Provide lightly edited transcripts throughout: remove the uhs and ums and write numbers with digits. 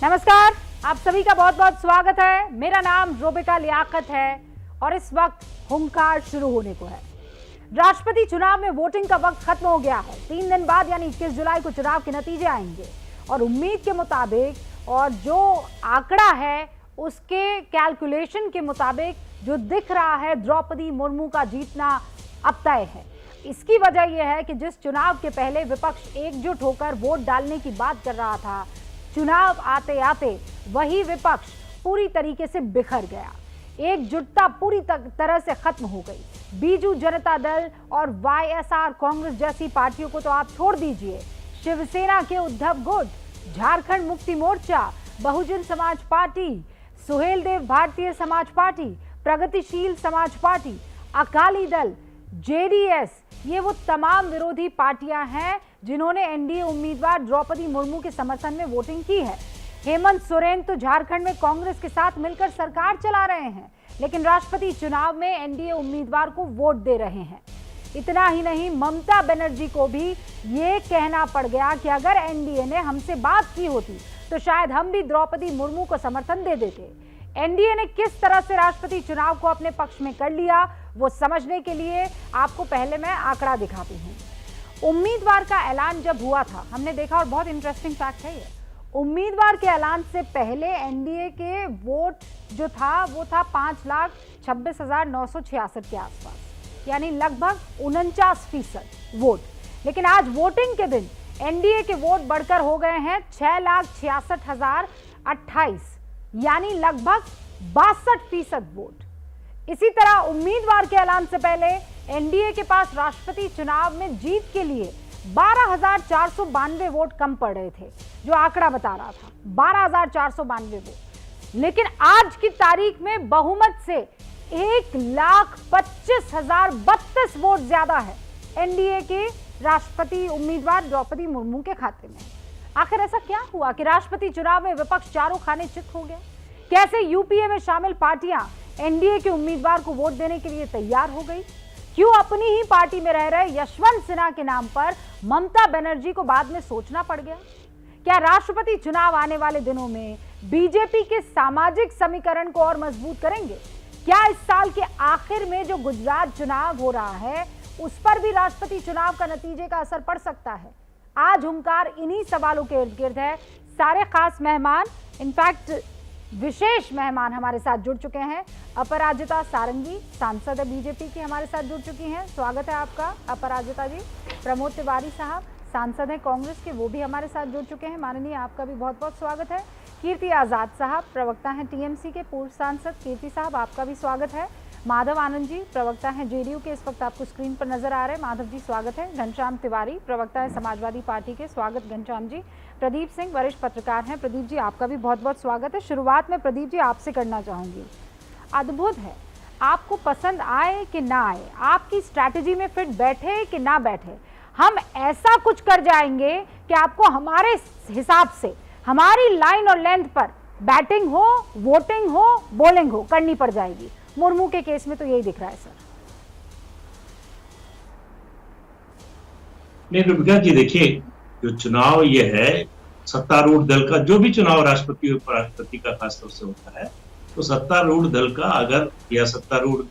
नमस्कार, आप सभी का बहुत बहुत स्वागत है। मेरा नाम रोबिका लियाकत है और इस वक्त हुंकार शुरू होने को है। राष्ट्रपति चुनाव में वोटिंग का वक्त खत्म हो गया है। 3 दिन बाद यानी 21 जुलाई को चुनाव के नतीजे आएंगे और उम्मीद के मुताबिक और जो आंकड़ा है उसके कैलकुलेशन के मुताबिक जो दिख रहा है, द्रौपदी मुर्मू का जीतना अब तय है। इसकी वजह यह है कि जिस चुनाव के पहले विपक्ष एकजुट होकर वोट डालने की बात कर रहा था, चुनाव आते आते वही विपक्ष पूरी तरीके से बिखर गया। एकजुटता पूरी तरह से खत्म हो गई। बीजू जनता दल और वाईएसआर कांग्रेस जैसी पार्टियों को तो आप छोड़ दीजिए, शिवसेना के उद्धव गुट, झारखंड मुक्ति मोर्चा, बहुजन समाज पार्टी, सुहेलदेव भारतीय समाज पार्टी, प्रगतिशील समाज पार्टी, अकाली दल, जेडीएस, ये वो तमाम विरोधी पार्टियां हैं जिन्होंने एनडीए उम्मीदवार द्रौपदी मुर्मू के समर्थन में वोटिंग की है। हेमंत सोरेन तो झारखंड में कांग्रेस के साथ मिलकर सरकार चला रहे हैं, लेकिन राष्ट्रपति चुनाव में एनडीए उम्मीदवार को वोट दे रहे हैं। इतना ही नहीं, ममता बनर्जी को भी ये कहना पड़ गया कि अगर एनडीए ने हमसे बात की होती तो शायद हम भी द्रौपदी मुर्मू को समर्थन दे देते। एनडीए ने किस तरह से राष्ट्रपति चुनाव को अपने पक्ष में कर लिया, वो समझने के लिए आपको पहले मैं आंकड़ा दिखाती हूँ। उम्मीदवार का ऐलान जब हुआ था, हमने देखा, और बहुत इंटरेस्टिंग फैक्ट है ये, उम्मीदवार के ऐलान से पहले एनडीए के वोट जो था वो था 5,26,966 के आसपास, यानी लगभग 49% वोट। लेकिन आज वोटिंग के दिन एनडीए के वोट बढ़कर हो गए हैं 6,66,028, यानी लगभग 62% वोट। इसी तरह उम्मीदवार के ऐलान से पहले एनडीए के पास राष्ट्रपति चुनाव में जीत के लिए 12,492 वोट कम पड़ रहे थे, जो आंकड़ा बता रहा था 12,492 वोट। लेकिन आज की तारीख में बहुमत से 1,25,032 वोट ज्यादा है एनडीए के राष्ट्रपति उम्मीदवार द्रौपदी मुर्मू के खाते में। आखिर ऐसा क्या हुआ कि राष्ट्रपति चुनाव में विपक्ष चारों खाने चित हो गया? कैसे यूपीए में शामिल पार्टियां एनडीए के उम्मीदवार को वोट देने के लिए तैयार हो गई? क्यों अपनी ही पार्टी में रह रहे यशवंत सिन्हा के नाम पर ममता बनर्जी को बाद में सोचना पड़ गया? क्या राष्ट्रपति चुनाव आने वाले दिनों में बीजेपी के सामाजिक समीकरण को और मजबूत करेंगे? क्या इस साल के आखिर में जो गुजरात चुनाव हो रहा है उस पर भी राष्ट्रपति चुनाव का नतीजे का असर पड़ सकता है? आज हुंकार इन्हीं सवालों के इर्द गिर्द है। सारे खास मेहमान, इनफैक्ट विशेष मेहमान हमारे साथ जुड़ चुके हैं। अपराजिता सारंगी, सांसद है बीजेपी की, हमारे साथ जुड़ चुकी हैं। स्वागत है आपका अपराजिता जी। प्रमोद तिवारी साहब, सांसद हैं कांग्रेस के, वो भी हमारे साथ जुड़ चुके हैं। माननीय, आपका भी बहुत बहुत स्वागत है। कीर्ति आजाद साहब, प्रवक्ता हैं टीएमसी के, पूर्व सांसद। कीर्ति साहब, आपका भी स्वागत है। माधव आनंद जी, प्रवक्ता हैं जेडीयू के, इस वक्त आपको स्क्रीन पर नजर आ रहे हैं। माधव जी, स्वागत है। घनश्याम तिवारी, प्रवक्ता है समाजवादी पार्टी के, स्वागत घनश्याम जी। प्रदीप सिंह, वरिष्ठ पत्रकार हैं। प्रदीप जी, आपका भी बहुत बहुत स्वागत है। शुरुआत में प्रदीप जी आपसे करना चाहूंगी। अद्भुत है, आपको पसंद आए कि ना आए, आपकी स्ट्रैटेजी में फिट बैठे कि ना बैठे, हम ऐसा कुछ कर जाएंगे कि आपको हमारे हिसाब से, हमारी लाइन और लेंथ पर बैटिंग हो, वोटिंग हो, बॉलिंग हो, करनी पड़ जाएगी। मुर्मू के केस में तो यही दिख रहा है सर। नहीं रुबिका जी, देखिए, जो चुनाव ये है सत्तारूढ़ दल का, जो भी चुनाव राष्ट्रपति उपराष्ट्रपति का खासतौर से होता है, तो सत्तारूढ़ दल का अगर या सत्तारूढ़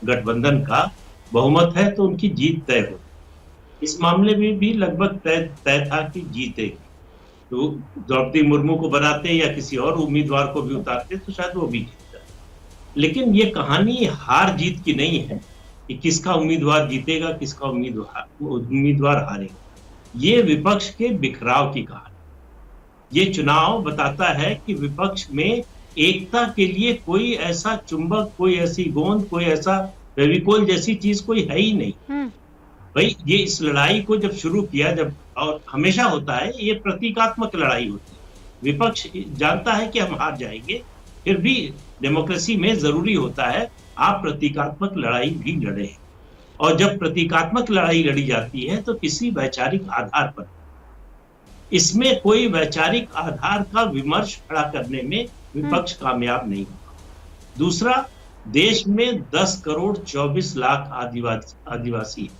गठबंधन का बहुमत है तो उनकी जीत तय हो। इस मामले में भी लगभग तय था कि जीतेगी। तो द्रौपदी मुर्मू को बनाते या किसी और उम्मीदवार को भी उतारते तो शायद वो भी जीतता। लेकिन ये कहानी हार जीत की नहीं है कि किसका उम्मीदवार जीतेगा, किसका उम्मीदवार हारेगा। ये विपक्ष के बिखराव की कहानी। ये चुनाव बताता है कि विपक्ष में एकता के लिए कोई ऐसा चुंबक, कोई ऐसी गोंद, कोई ऐसा फेविकोल जैसी चीज कोई है ही नहीं। भाई, ये इस लड़ाई को जब शुरू किया, जब, और हमेशा होता है, ये प्रतीकात्मक लड़ाई होती है। विपक्ष जानता है कि हम हार जाएंगे, फिर भी डेमोक्रेसी में जरूरी होता है आप प्रतीकात्मक लड़ाई भी लड़े। और जब प्रतीकात्मक लड़ाई लड़ी जाती है तो किसी वैचारिक आधार पर, इसमें कोई वैचारिक आधार का विमर्श खड़ा करने में विपक्ष कामयाब नहीं हुआ। दूसरा, देश में 10 करोड़ 24 लाख आदिवासी,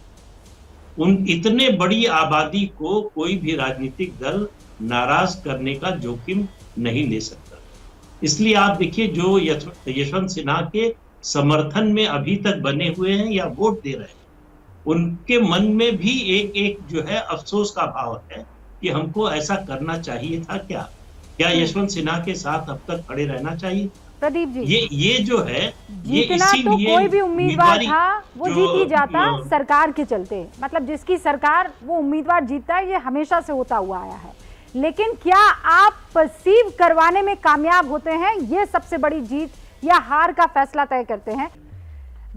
उन इतने बड़ी आबादी को कोई भी राजनीतिक दल नाराज करने का जोखिम नहीं ले सकता। इसलिए आप देखिए जो यशवंत सिन्हा के समर्थन में अभी तक बने हुए हैं या वोट दे रहे हैं, उनके मन में भी एक एक जो है अफसोस का भाव है कि हमको ऐसा करना चाहिए था क्या? क्या यशवंत सिन्हा के साथ अब तक खड़े रहना चाहिए? प्रदीप जी, ये जो है ये जीतना तो इसीलिए कोई भी उम्मीदवार था वो जीत ही जाता जो सरकार के चलते, मतलब जिसकी सरकार वो उम्मीदवार जीतता है, ये हमेशा से होता हुआ आया है। लेकिन क्या आप परसीव करवाने में कामयाब होते हैं, ये सबसे बड़ी जीत या हार का फैसला तय करते हैं।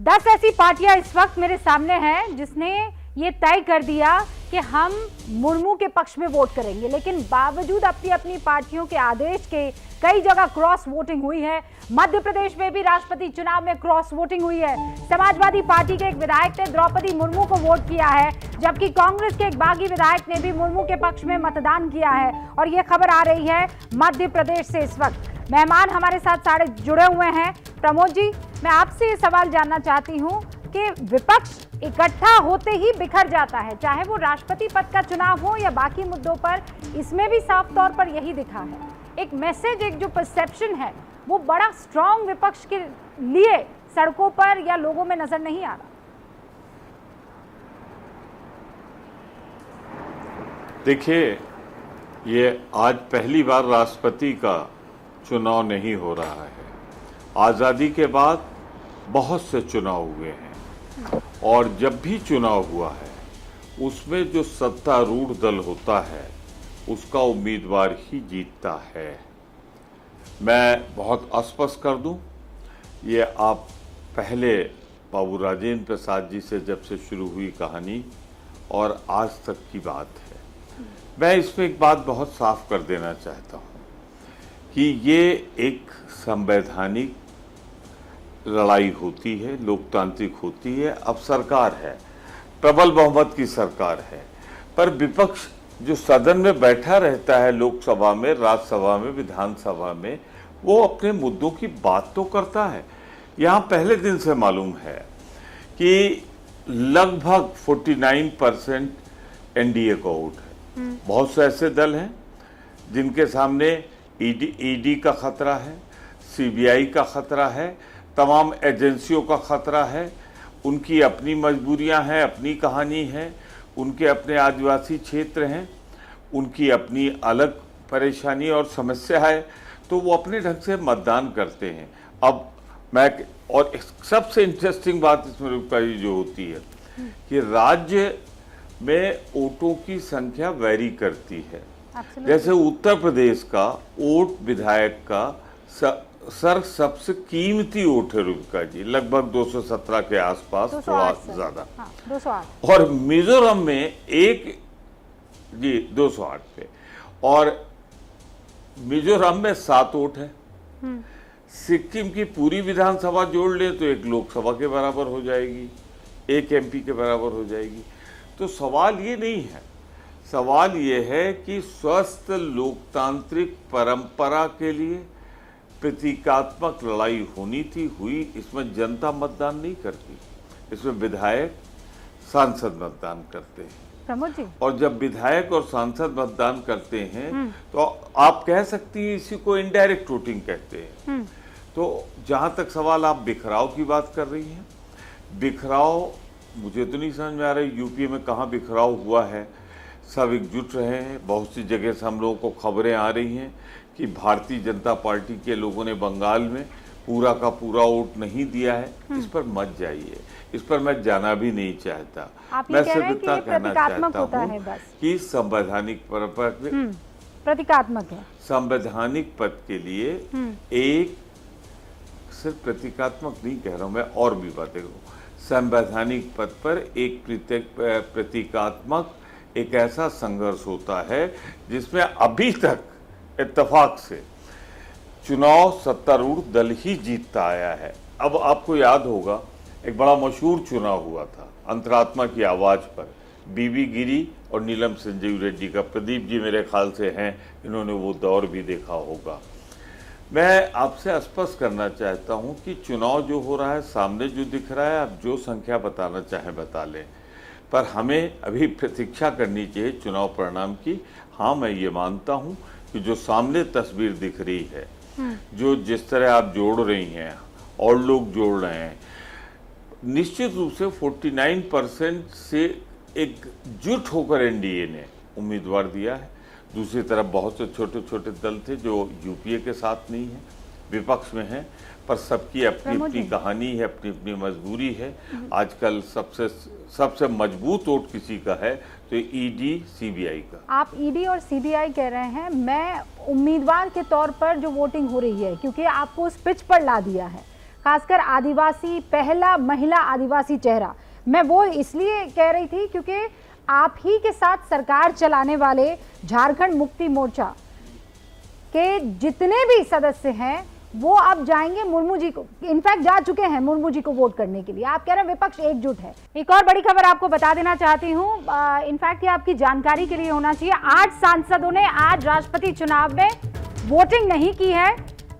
10 ऐसी पार्टियां इस वक्त मेरे सामने हैं जिसने ये तय कर दिया कि हम मुर्मू के पक्ष में वोट करेंगे, लेकिन बावजूद अपनी अपनी पार्टियों के आदेश के कई जगह क्रॉस वोटिंग हुई है। मध्य प्रदेश में भी राष्ट्रपति चुनाव में क्रॉस वोटिंग हुई है। समाजवादी पार्टी के एक विधायक ने द्रौपदी मुर्मू को वोट किया है, जबकि कांग्रेस के एक बागी विधायक ने भी मुर्मू के पक्ष में मतदान किया है। और ये खबर आ रही है मध्य प्रदेश से। इस वक्त मेहमान हमारे साथ सारे जुड़े हुए हैं। प्रमोद जी, मैं आपसे ये सवाल जानना चाहती हूँ कि विपक्ष इकट्ठा होते ही बिखर जाता है, चाहे वो राष्ट्रपति पद का चुनाव हो या बाकी मुद्दों पर। इसमें भी साफ तौर पर यही दिखा है। एक मैसेज, एक जो परसेप्शन है वो बड़ा स्ट्रांग विपक्ष के लिए सड़कों पर या लोगों में नजर नहीं आ रहा। देखिए, ये आज पहली बार राष्ट्रपति का चुनाव नहीं हो रहा है। आज़ादी के बाद बहुत से चुनाव हुए हैं और जब भी चुनाव हुआ है उसमें जो सत्तारूढ़ दल होता है उसका उम्मीदवार ही जीतता है। मैं बहुत स्पष्ट कर दूं, ये आप पहले बाबू राजेंद्र प्रसाद जी से जब से शुरू हुई कहानी और आज तक की बात है। मैं इसमें एक बात बहुत साफ कर देना चाहता हूं कि ये एक संवैधानिक लड़ाई होती है, लोकतांत्रिक होती है। अब सरकार है, प्रबल बहुमत की सरकार है, पर विपक्ष जो सदन में बैठा रहता है, लोकसभा में, राज्यसभा में, विधानसभा में, वो अपने मुद्दों की बात तो करता है। यहाँ पहले दिन से मालूम है कि लगभग 49% एनडीए का वोट है। बहुत से ऐसे दल हैं जिनके सामने ईडी का खतरा है, सीबीआई का खतरा है, तमाम एजेंसियों का खतरा है। उनकी अपनी मजबूरियां हैं, अपनी कहानी है, उनके अपने आदिवासी क्षेत्र हैं, उनकी अपनी अलग परेशानी और समस्या है, तो वो अपने ढंग से मतदान करते हैं। अब मैं और सबसे इंटरेस्टिंग बात इसमें रुपा जी जो होती है कि राज्य में वोटों की संख्या वेरी करती है। जैसे उत्तर प्रदेश का वोट विधायक का सबसे कीमती वोट है रुबिका जी, लगभग 217 के आसपास, थोड़ा ज्यादा। 208। और मिजोरम में 208 पे, और मिजोरम में 7 वोट है। सिक्किम की पूरी विधानसभा जोड़ ले तो 1 लोकसभा के बराबर हो जाएगी, 1 एमपी के बराबर हो जाएगी। तो सवाल ये नहीं है, सवाल ये है कि स्वस्थ लोकतांत्रिक परंपरा के लिए प्रतीकात्मक लड़ाई होनी थी, हुई। इसमें जनता मतदान नहीं करती, इसमें विधायक सांसद मतदान करते हैं। प्रमोद जी, और जब विधायक और सांसद मतदान करते हैं तो आप कह सकती हैं इसी को इनडायरेक्ट वोटिंग कहते हैं। तो जहां तक सवाल आप बिखराव की बात कर रही हैं, बिखराव मुझे तो नहीं समझ में आ रहा यूपी में कहाँ बिखराव हुआ है। सब एकजुट रहे हैं। बहुत सी जगह से हम लोगों को खबरें आ रही हैं कि भारतीय जनता पार्टी के लोगों ने बंगाल में पूरा का पूरा वोट नहीं दिया है। इस पर मत जाइए, इस पर मैं जाना भी नहीं चाहता। मैं सिर्फ इतना कहना चाहता हूँ कि संवैधानिक परंपरा प्रतीकात्मक है। संवैधानिक पद के लिए एक सिर्फ प्रतीकात्मक नहीं कह रहा हूँ मैं, और भी बातें करूँ। संवैधानिक पद पर एक प्रतीकात्मक एक ऐसा संघर्ष होता है जिसमें अभी तक इत्तेफाक से चुनाव सत्तारूढ़ दल ही जीतता आया है। अब आपको याद होगा एक बड़ा मशहूर चुनाव हुआ था अंतरात्मा की आवाज़ पर, बीबी गिरी और नीलम संजीव रेड्डी का। प्रदीप जी मेरे ख्याल से हैं, इन्होंने वो दौर भी देखा होगा। मैं आपसे स्पष्ट करना चाहता हूं कि चुनाव जो हो रहा है, सामने जो दिख रहा है, आप जो संख्या बताना चाहें बता लें, पर हमें अभी प्रतीक्षा करनी चाहिए चुनाव परिणाम की। हाँ, मैं ये मानता हूँ कि जो सामने तस्वीर दिख रही है, जो जिस तरह आप जोड़ रही हैं और लोग जोड़ रहे हैं, निश्चित रूप से 49% से एकजुट होकर एनडीए ने उम्मीदवार दिया है। दूसरी तरफ बहुत से छोटे छोटे दल थे जो यूपीए के साथ नहीं है, विपक्ष में हैं, पर सबकी अपनी अपनी कहानी है, अपनी अपनी मजबूरी है। आजकल सबसे मजबूत वोट किसी का है तो ईडी सीबीआई का। आप ईडी और सीबीआई कह रहे हैं, मैं उम्मीदवार के तौर पर जो वोटिंग हो रही है, क्योंकि आपको उस पिच पर ला दिया है, खासकर आदिवासी, पहला महिला आदिवासी चेहरा। मैं वो इसलिए कह रही थी क्योंकि आप ही के साथ सरकार चलाने वाले झारखंड मुक्ति मोर्चा के जितने भी सदस्य हैं वो अब जाएंगे मुर्मू जी को, इनफैक्ट जा चुके हैं मुर्मू जी को वोट करने के लिए। आप कह रहे हैं विपक्ष एकजुट है। एक और बड़ी खबर आपको बता देना चाहती हूँ, इनफैक्ट ये आपकी जानकारी के लिए होना चाहिए। 8 सांसदों ने आज राष्ट्रपति चुनाव में वोटिंग नहीं की है।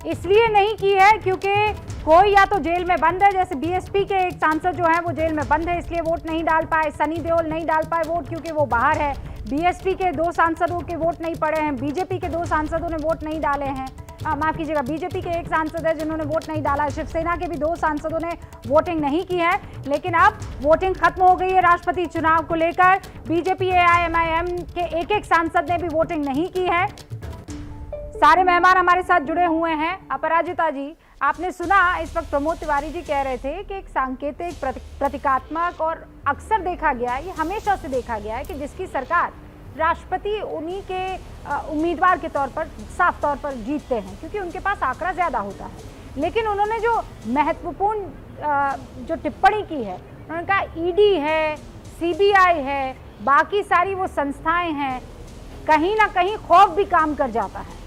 इसलिए नहीं की है क्योंकि कोई या तो जेल में बंद है, जैसे बीएसपी के एक सांसद जो है वो जेल में बंद है, इसलिए वोट नहीं डाल पाए। सनी देओल नहीं डाल पाए वोट क्योंकि वो बाहर है। बीएसपी के 2 सांसदों के वोट नहीं पड़े हैं। बीजेपी के 2 सांसदों ने वोट नहीं डाले हैं। माफ कीजिएगा, बीजेपी के 1 सांसद है जिन्होंने वोट नहीं डाला है। शिवसेना के भी 2 सांसदों ने वोटिंग नहीं की है। लेकिन अब वोटिंग खत्म हो गई है राष्ट्रपति चुनाव को लेकर। बीजेपी एआईएमआईएम के 1 सांसद ने भी वोटिंग नहीं की है। सारे मेहमान हमारे साथ जुड़े हुए हैं। अपराजिता जी, आपने सुना इस वक्त प्रमोद तिवारी जी कह रहे थे कि एक सांकेतिक, प्रतीकात्मक और अक्सर देखा गया है, ये हमेशा से देखा गया है कि जिसकी सरकार, राष्ट्रपति उन्हीं के उम्मीदवार के तौर पर साफ तौर पर जीतते हैं क्योंकि उनके पास आंकड़ा ज़्यादा होता है। लेकिन उन्होंने जो महत्वपूर्ण जो टिप्पणी की है, उन्होंने कहा ईडी है, सीबीआई है, बाकी सारी वो संस्थाएं हैं, कहीं ना कहीं खौफ भी काम कर जाता है।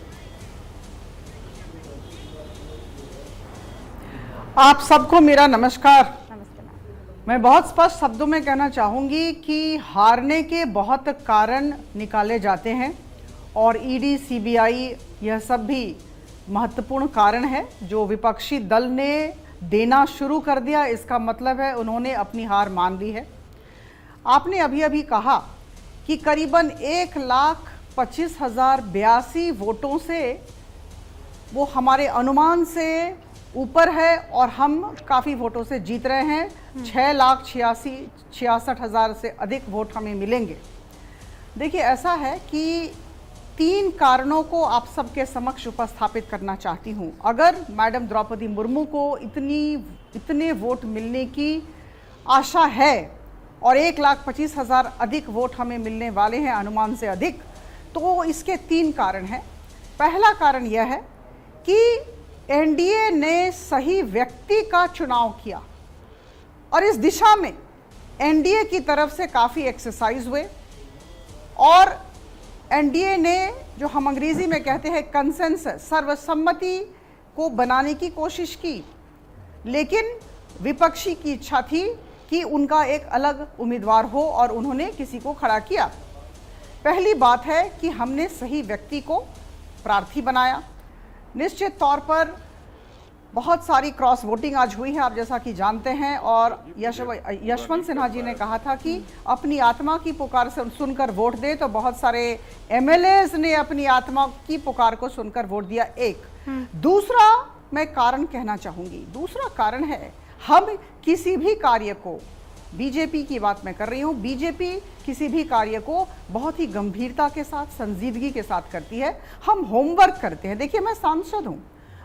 आप सबको मेरा नमस्कार। मैं बहुत स्पष्ट शब्दों में कहना चाहूँगी कि हारने के बहुत कारण निकाले जाते हैं और ईडी, सीबीआई यह सब भी महत्वपूर्ण कारण है जो विपक्षी दल ने देना शुरू कर दिया। इसका मतलब है उन्होंने अपनी हार मान ली है। आपने अभी अभी कहा कि करीबन 1,25,082 वोटों से वो हमारे अनुमान से ऊपर है और हम काफ़ी वोटों से जीत रहे हैं। 6,66,000 से अधिक वोट हमें मिलेंगे। देखिए, ऐसा है कि 3 कारणों को आप सबके समक्ष उपस्थापित करना चाहती हूँ। अगर मैडम द्रौपदी मुर्मू को इतने वोट मिलने की आशा है और 1,25,000 अधिक वोट हमें मिलने वाले हैं अनुमान से अधिक, तो इसके 3 कारण हैं। पहला कारण यह है कि एनडीए ने सही व्यक्ति का चुनाव किया और इस दिशा में एनडीए की तरफ से काफ़ी एक्सरसाइज हुए और एनडीए ने, जो हम अंग्रेजी में कहते हैं कंसेंसस, सर्वसम्मति को बनाने की कोशिश की। लेकिन विपक्षी की इच्छा थी कि उनका एक अलग उम्मीदवार हो और उन्होंने किसी को खड़ा किया। पहली बात है कि हमने सही व्यक्ति को प्रार्थी बनाया। निश्चित तौर पर बहुत सारी क्रॉस वोटिंग आज हुई है, आप जैसा कि जानते हैं, और यशवंत सिन्हा जी ने कहा था कि अपनी आत्मा की पुकार सुनकर वोट दे, तो बहुत सारे एमएलएज ने अपनी आत्मा की पुकार को सुनकर वोट दिया। एक दूसरा मैं कारण कहना चाहूँगी, दूसरा कारण है हम किसी भी कार्य को, बीजेपी की बात मैं कर रही हूँ, बीजेपी किसी भी कार्य को बहुत ही गंभीरता के साथ, संजीदगी के साथ करती है। हम होमवर्क करते हैं। देखिए, मैं सांसद हूँ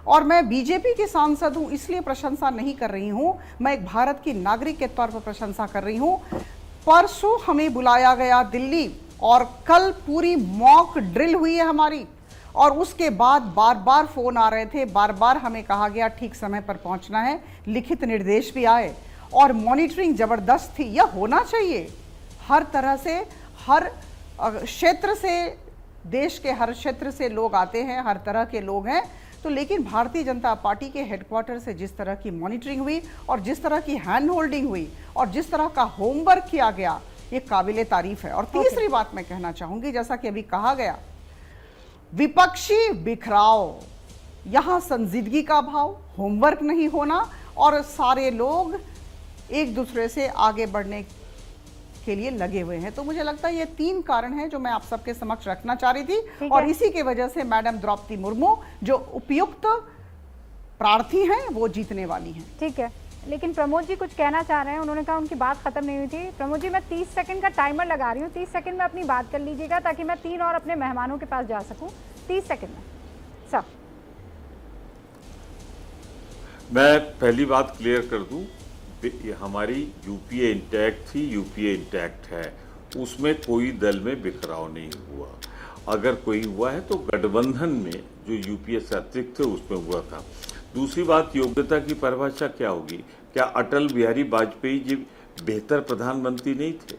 और मैं बीजेपी की सांसद हूँ, इसलिए प्रशंसा नहीं कर रही हूँ, मैं एक भारत की नागरिक के तौर पर प्रशंसा कर रही हूँ। परसों हमें बुलाया गया दिल्ली और कल पूरी मॉक ड्रिल हुई है हमारी, और उसके बाद बार बार फ़ोन आ रहे थे, बार बार हमें कहा गया ठीक समय पर पहुँचना है, लिखित निर्देश भी आए और मॉनिटरिंग ज़बरदस्त थी। यह होना चाहिए। हर तरह से, हर क्षेत्र से, देश के हर क्षेत्र से लोग आते हैं, हर तरह के लोग हैं। तो लेकिन भारतीय जनता पार्टी के हेडक्वार्टर से जिस तरह की मॉनिटरिंग हुई और जिस तरह की हैंड होल्डिंग हुई और जिस तरह का होमवर्क किया गया, ये काबिले तारीफ है। और तीसरी बात मैं कहना चाहूँगी, जैसा कि अभी कहा गया, विपक्षी बिखराव, यहाँ संजीदगी का भाव, होमवर्क नहीं होना और सारे लोग एक दूसरे से आगे बढ़ने के लिए लगे हुए हैं। तो मुझे लगता है ये 3 कारण हैं जो मैं आप सबके समक्ष रखना चाह रही थी, ठीक और है। इसी की वजह से मैडम द्रौपदी मुर्मू जो उपयुक्त प्रार्थी हैं वो जीतने वाली हैं। ठीक है, लेकिन प्रमोद जी कुछ कहना चाह रहे हैं। उन्होंने कहा उनकी बात खत्म नहीं हुई थी। प्रमोद जी, मैं 30 सेकंड का टाइमर लगा रही हूँ, 30 सेकंड में अपनी बात कर लीजिएगा ताकि मैं 3 और अपने मेहमानों के पास जा सकूं। 30 सेकंड में सब। मैं पहली बात क्लियर कर दूं, ये हमारी यूपीए इंटैक्ट थी, यूपीए इंटैक्ट है, उसमें कोई दल में बिखराव नहीं हुआ। अगर कोई हुआ है तो गठबंधन में जो यूपीए से अतिरिक्त थे उसमें हुआ था। दूसरी बात, योग्यता की परिभाषा क्या होगी? क्या अटल बिहारी वाजपेयी जी बेहतर प्रधानमंत्री नहीं थे?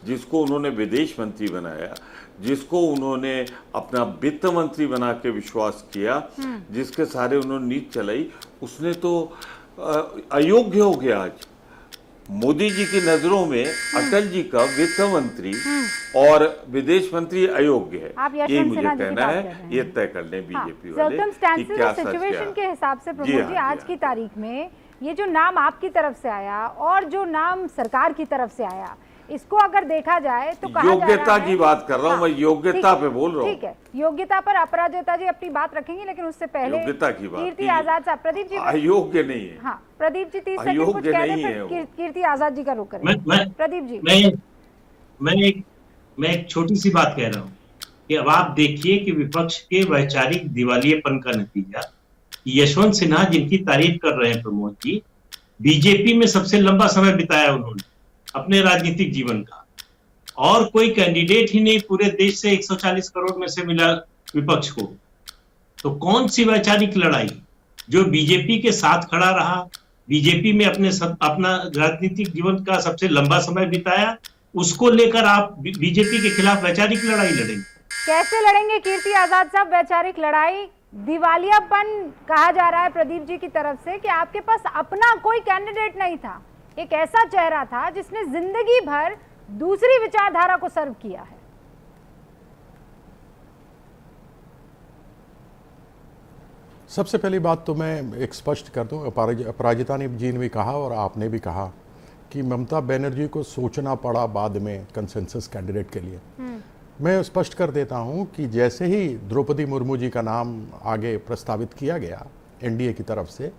जिसको उन्होंने विदेश मंत्री बनाया, जिसको उन्होंने अपना वित्त मंत्री बना के विश्वास किया, जिसके सारे उन्होंने नीति चलाई, उसने तो अयोग्य हो गया। आज मोदी जी की नजरों में अटल जी का वित्त मंत्री और विदेश मंत्री अयोग्य है। आप यही यशवंत मुझे सिन्हा जी की कहना बात है, कर रहे हैं। ये तय कर लें बीजेपी वाले कि क्या सच क्या सिचुएशन के हिसाब से प्रमोद जी, हाँ, आज की तारीख में ये जो नाम आपकी तरफ से आया और जो नाम सरकार की तरफ से आया, इसको अगर देखा जाए तो कहा जा रहा योग्यता है, की बात कर रहा हूं, मैं योग्यता पे बोल रहा हूं। ठीक है, योग्यता पर अपराजिता जी अपनी बात रखेंगे, लेकिन उससे पहले योग्यता की बात कीर्ति कीजिए। आजाद साहब, प्रदीप जी अयोग्य नहीं है। हाँ, प्रदीप जी 30 सेकंड कुछ अयोग्य कह नहीं दें, है वो। फिर कीर्ति आजाद जी का रुख करें। प्रदीप जी, मैं एक छोटी सी बात कह रहा हूं कि अब आप देखिए कि विपक्ष के वैचारिक दिवालियेपन का नतीजा, यशवंत सिन्हा जिनकी तारीफ कर रहे हैं प्रमोद जी, बीजेपी में सबसे लंबा समय बिताया उन्होंने अपने राजनीतिक जीवन का, और कोई कैंडिडेट ही नहीं पूरे देश से 140 करोड़ में से मिला विपक्ष को। तो कौन सी वैचारिक लड़ाई? जो बीजेपी के साथ खड़ा रहा, बीजेपी में अपना राजनीतिक जीवन का सबसे लंबा समय बिताया, उसको लेकर आप बीजेपी के खिलाफ वैचारिक लड़ाई लड़ेंगे? कैसे लड़ेंगे कीर्ति आजाद साहब वैचारिक लड़ाई? दिवालियापन कहा जा रहा है प्रदीप जी की तरफ से कि आपके पास अपना कोई कैंडिडेट नहीं था, एक ऐसा चेहरा था जिसने जिंदगी भर दूसरी विचारधारा को सर्व किया है। सबसे पहली बात तो मैं एक स्पष्ट कर दूं, अपराजिता जी ने भी कहा और आपने भी कहा कि ममता बनर्जी को सोचना पड़ा बाद में कंसेंसस कैंडिडेट के लिए। मैं स्पष्ट कर देता हूं कि जैसे ही द्रौपदी मुर्मू जी का नाम आगे प्रस्तावित किया गया एनडीए की तरफ से,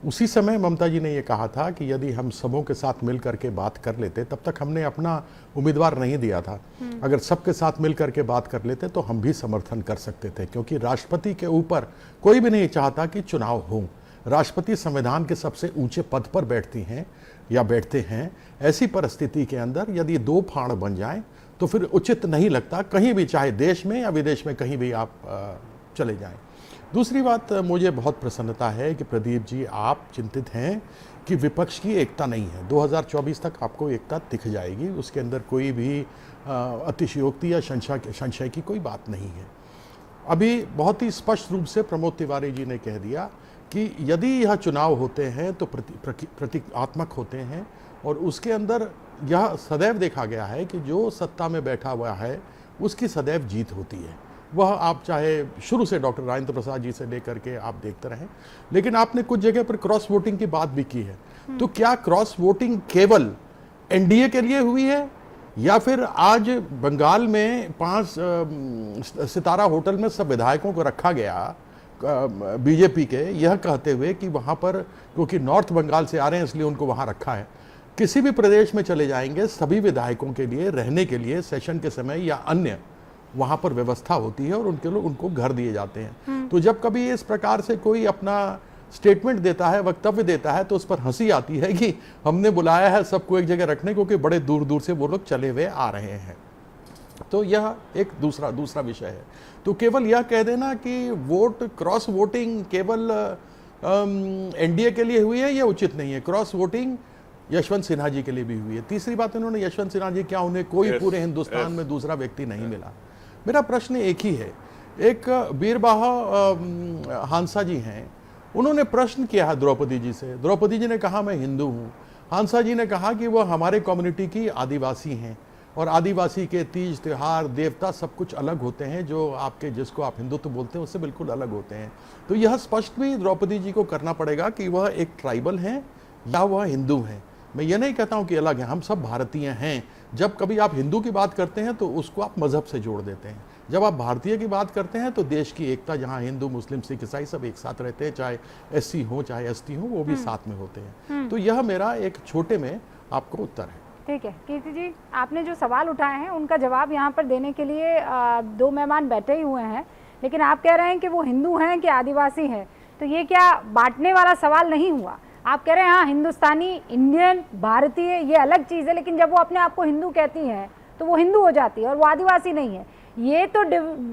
उसी समय ममता जी ने ये कहा था कि यदि हम सबों के साथ मिल करके बात कर लेते, तब तक हमने अपना उम्मीदवार नहीं दिया था, अगर सबके साथ मिल करके बात कर लेते तो हम भी समर्थन कर सकते थे, क्योंकि राष्ट्रपति के ऊपर कोई भी नहीं चाहता कि चुनाव हो। राष्ट्रपति संविधान के सबसे ऊंचे पद पर बैठती हैं या बैठते हैं। ऐसी परिस्थिति के अंदर यदि 2 फाड़ बन जाएं तो फिर उचित नहीं लगता, कहीं भी, चाहे देश में या विदेश में, कहीं भी आप चले जाएं। दूसरी बात, मुझे बहुत प्रसन्नता है कि प्रदीप जी आप चिंतित हैं कि विपक्ष की एकता नहीं है। 2024 तक आपको एकता दिख जाएगी, उसके अंदर कोई भी अतिशयोक्ति या संशय की कोई बात नहीं है। अभी बहुत ही स्पष्ट रूप से प्रमोद तिवारी जी ने कह दिया कि यदि यह चुनाव होते हैं तो प्रतीकात्मक होते हैं, और उसके अंदर यह सदैव देखा गया है कि जो सत्ता में बैठा हुआ है उसकी सदैव जीत होती है। वह आप चाहे शुरू से डॉक्टर राजेंद्र प्रसाद जी से लेकर के आप देखते रहें, लेकिन आपने कुछ जगह पर क्रॉस वोटिंग की बात भी की है। तो क्या क्रॉस वोटिंग केवल एनडीए के लिए हुई है, या फिर आज बंगाल में 5 सितारा होटल में सब विधायकों को रखा गया बीजेपी के, यह कहते हुए कि वहाँ पर क्योंकि नॉर्थ बंगाल से आ रहे हैं इसलिए उनको वहाँ रखा है। किसी भी प्रदेश में चले जाएंगे, सभी विधायकों के लिए रहने के लिए सेशन के समय या अन्य वहाँ पर व्यवस्था होती है और उनको घर दिए जाते हैं। तो जब कभी इस प्रकार से कोई अपना स्टेटमेंट देता है, वक्तव्य देता है, तो उस पर हंसी आती है कि हमने बुलाया है सबको एक जगह रखने, क्योंकि बड़े दूर दूर से वो लोग चले हुए आ रहे हैं। तो यह एक दूसरा विषय है। तो केवल यह कह देना कि वोट क्रॉस वोटिंग केवल एनडीए के लिए हुई है, यह उचित नहीं है। क्रॉस वोटिंग यशवंत सिन्हा जी के लिए भी हुई है। तीसरी बात, इन्होंने यशवंत सिन्हा जी, क्या उन्हें कोई पूरे हिंदुस्तान में दूसरा व्यक्ति नहीं मिला? मेरा प्रश्न एक ही है। एक बीरबाहा हांसा जी हैं, उन्होंने प्रश्न किया है द्रौपदी जी से। द्रौपदी जी ने कहा मैं हिंदू हूँ। हांसा जी ने कहा कि वह हमारे कम्युनिटी की आदिवासी हैं, और आदिवासी के तीज त्योहार देवता सब कुछ अलग होते हैं, जो आपके जिसको आप हिंदुत्व बोलते हैं उससे बिल्कुल अलग होते हैं। तो यह स्पष्ट भी द्रौपदी जी को करना पड़ेगा कि वह एक ट्राइबल हैं या वह हिंदू हैं। मैं ये नहीं कहता हूं कि अलग है, हम सब भारतीय हैं। जब कभी आप हिंदू की बात करते हैं तो उसको आप मजहब से जोड़ देते हैं, जब आप भारतीय की बात करते हैं तो देश की एकता, जहां हिंदू मुस्लिम सिख ईसाई सब एक साथ रहते हैं, चाहे एससी हो चाहे एसटी हो, वो भी साथ में होते हैं। तो यह मेरा एक छोटे में आपको उत्तर है। ठीक है कीर्ति जी, आपने जो सवाल उठाए हैं उनका जवाब यहाँ पर देने के लिए दो मेहमान बैठे ही हुए हैं, लेकिन आप कह रहे हैं कि वो हिंदू हैं कि आदिवासी हैं, तो ये क्या बांटने वाला सवाल नहीं हुआ? आप कह रहे हैं हाँ हिंदुस्तानी, इंडियन, भारतीय ये अलग चीज़ है, लेकिन जब वो अपने आप को हिंदू कहती हैं तो वो हिंदू हो जाती है और वो आदिवासी नहीं है। ये तो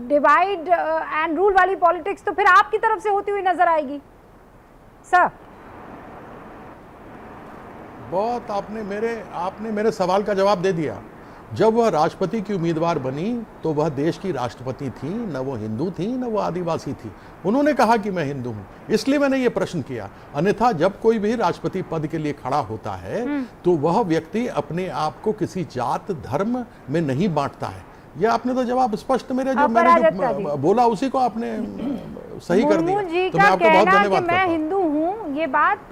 डिवाइड एंड रूल वाली पॉलिटिक्स तो फिर आपकी तरफ से होती हुई नजर आएगी सर। बहुत आपने मेरे सवाल का जवाब दे दिया। जब वह राष्ट्रपति की उम्मीदवार बनी तो वह देश की राष्ट्रपति थी, न वो हिंदू थी न वो आदिवासी थी। उन्होंने कहा कि मैं हिंदू हूं, इसलिए मैंने ये प्रश्न किया। अन्यथा जब कोई भी राष्ट्रपति पद के लिए खड़ा होता है तो वह व्यक्ति अपने आप को किसी जात धर्म में नहीं बांटता है। यह आपने तो जवाब स्पष्ट मैंने जो बोला उसी को आपने सही कर दिया। जी तो मैं आपको बहुत धन्यवाद मैं हिंदू हूँ, ये बात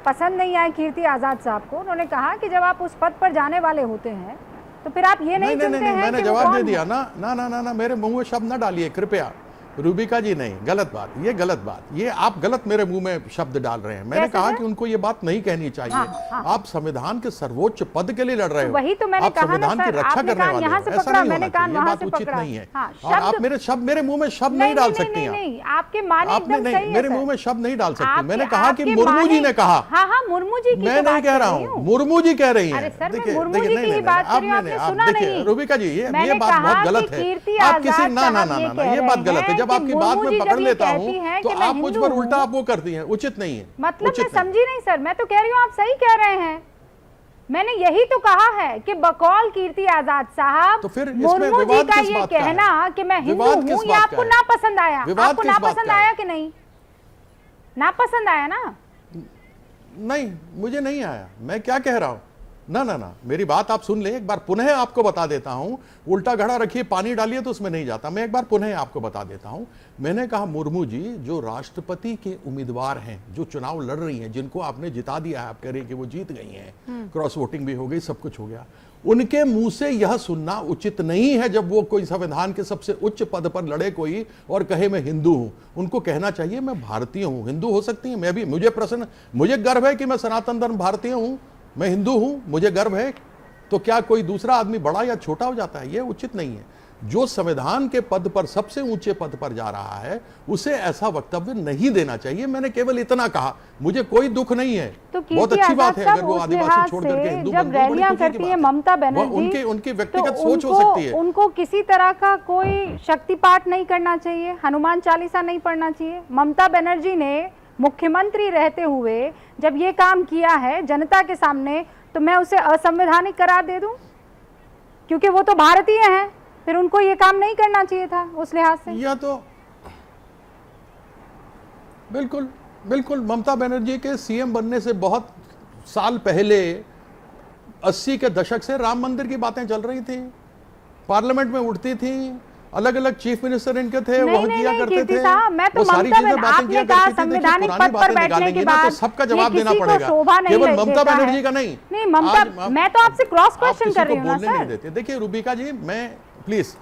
पसंद नहीं आई कीर्ति आजाद साहब को। उन्होंने कहा कि जब आप उस पद पर जाने वाले होते हैं तो फिर आप ये नहीं चुनते हैं। मैंने जवाब दे दिया ना ना ना ना ना, मेरे मुंह में शब्द न डालिए कृपया रूबिका जी, नहीं, गलत बात, ये गलत बात, ये आप गलत मेरे मुंह में शब्द डाल रहे हैं। मैंने कहा कि उनको ये बात नहीं कहनी चाहिए। हाँ। आप संविधान के सर्वोच्च पद के लिए लड़ रहे हो, वही तो मैंने आप संविधान की रक्षा करने वाले हो, ऐसा नहीं होना चाहिए, ये बात उचित नहीं है। और आप मेरे मुंह में शब्द नहीं डाल सकती हैं। आपके माने एकदम सही है, मेरे मुंह में शब्द नहीं डाल सकती। मैंने कहा कि मुर्मू जी ने कहा। हाँ हाँ, मुर्मू जी की मैं नहीं कह रहा हूँ, मुर्मू जी कह रही है। देखिए रूबिका जी, ये बात बहुत गलत है। आप किसी ना ना ना ना, ये बात गलत है। जब आपकी बात में पकड़ लेता हूँ तो आप मुझ पर उल्टा आप वो करती हैं, उचित नहीं है। मतलब मैं समझी नहीं सर, मैं तो कह रही हूँ आप सही कह रहे हैं। मैंने यही तो कहा है कि बकौल कीर्ति आजाद साहब, तो फिर मुर्मू जी का ये कहना कि मैं हिंदू हूँ, ये आपको नापसंद आया? आपको नापसंद आया कि नहीं? नापसंद आया ना? नहीं, मुझे नहीं आया। मैं क्या कह रहा हूँ, ना ना ना, मेरी बात आप सुन ले एक बार, पुनः आपको बता देता हूं। उल्टा घड़ा रखिए, पानी डालिए तो उसमें नहीं जाता। मैं एक बार पुनः आपको बता देता हूं। मैंने कहा मुर्मू जी जो राष्ट्रपति के उम्मीदवार हैं, जो चुनाव लड़ रही हैं, जिनको आपने जिता दिया है, आप कह रहे कि वो जीत गई हैं, क्रॉस वोटिंग भी हो गई, सब कुछ हो गया, उनके मुंह से यह सुनना उचित नहीं है। जब वो कोई संविधान के सबसे उच्च पद पर लड़े कोई और कहे मैं हिंदू हूं, उनको कहना चाहिए मैं भारतीय हूं। हिंदू हो सकती है, मैं भी, मुझे गर्व है कि मैं सनातन धर्म भारतीय हूं, मैं हिंदू हूं, मुझे गर्व है। तो क्या कोई दूसरा आदमी बड़ा या छोटा हो जाता है? यह उचित नहीं है। जो संविधान के पद पर, सबसे ऊंचे पद पर जा रहा है, उसे ऐसा वक्तव्य नहीं देना चाहिए। मैंने केवल इतना कहा, मुझे कोई दुख नहीं है। तो बहुत अच्छी बात है अगर वो आदिवासी छोड़ करके हिंदू जब रैलियां करती है ममता बनर्जी, उनकी व्यक्तिगत सोच हो सकती है। उनको किसी तरह का कोई शक्ति पाठ नहीं करना चाहिए, हनुमान चालीसा नहीं पढ़ना चाहिए। ममता बनर्जी ने मुख्यमंत्री रहते हुए जब ये काम किया है जनता के सामने, तो मैं उसे असंवैधानिक करार दे दूं? क्योंकि वो तो भारतीय हैं, फिर उनको ये काम नहीं करना चाहिए था उस लिहाज से। यह तो बिल्कुल बिल्कुल ममता बनर्जी के सीएम बनने से बहुत साल पहले 80 के दशक से राम मंदिर की बातें चल रही थी, पार्लियामेंट में उठती थी, अलग अलग चीफ मिनिस्टर इनके थे, वह किया करते थे। मैं तो ममता बनर्जी का संवैधानिक पद पर बैठने के बाद तो सबका जवाब देना पड़ेगा, केवल ममता बनर्जी का नहीं। नहीं ममता, मैं तो आपसे क्रॉस क्वेश्चन कर रही हूँ ना सर। देखिए रूबिका जी, मैं प्लीज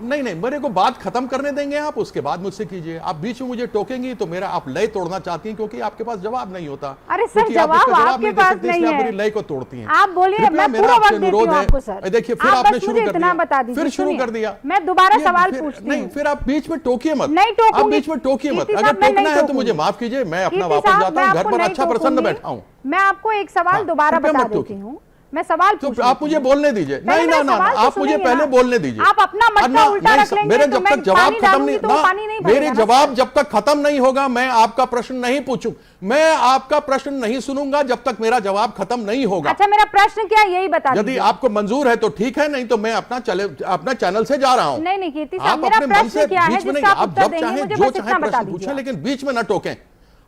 नहीं, मेरे को बात खत्म करने देंगे आप, उसके बाद मुझसे कीजिए। आप बीच में मुझे टोकेंगी तो मेरा आप लय तोड़ना चाहती हैं, क्योंकि आपके पास जवाब नहीं होता। अरे सर, जवाब आपके पास नहीं है, मेरी लय को तोड़ती हैं। आप बोलिए, मैं पूरा वक्त देती हूं आपको सर। देखिए फिर आपने शुरू कर दिया, फिर शुरू कर दिया। मैं दोबारा सवाल पूछती हूं। नहीं, फिर आप बीच में टोकिए मत, नहीं टोकूंगी। आप बीच में टोकिए मत। अगर टोकना है तो मुझे माफ कीजिए, मैं अपना वापस जाता हूँ, घर पर अच्छा प्रसन्न बैठा हूँ। मैं आपको एक सवाल दोबारा बता देती हूँ। मैं सवाल तो आप मुझे बोलने दीजिए। नहीं ना ना, आप मुझे पहले बोलने दीजिए। आप अपना मट्टा उल्टा रख लेंगे, मेरे जब तक जवाब खत्म नहीं, मेरे जवाब जब तक खत्म नहीं होगा, मैं आपका प्रश्न नहीं पूछूं, मैं आपका प्रश्न नहीं सुनूंगा जब तक मेरा जवाब खत्म नहीं होगा। अच्छा, मेरा प्रश्न क्या यही बता दीजिए। यदि आपको मंजूर है तो ठीक है, नहीं तो मैं अपना चैनल से जा रहा हूं। नहीं कीर्ति साहब, मेरा प्रश्न क्या है जिसका आप उत्तर देंगे, मुझे बस इतना बता दीजिए। पूछें, लेकिन बीच में न टोकें।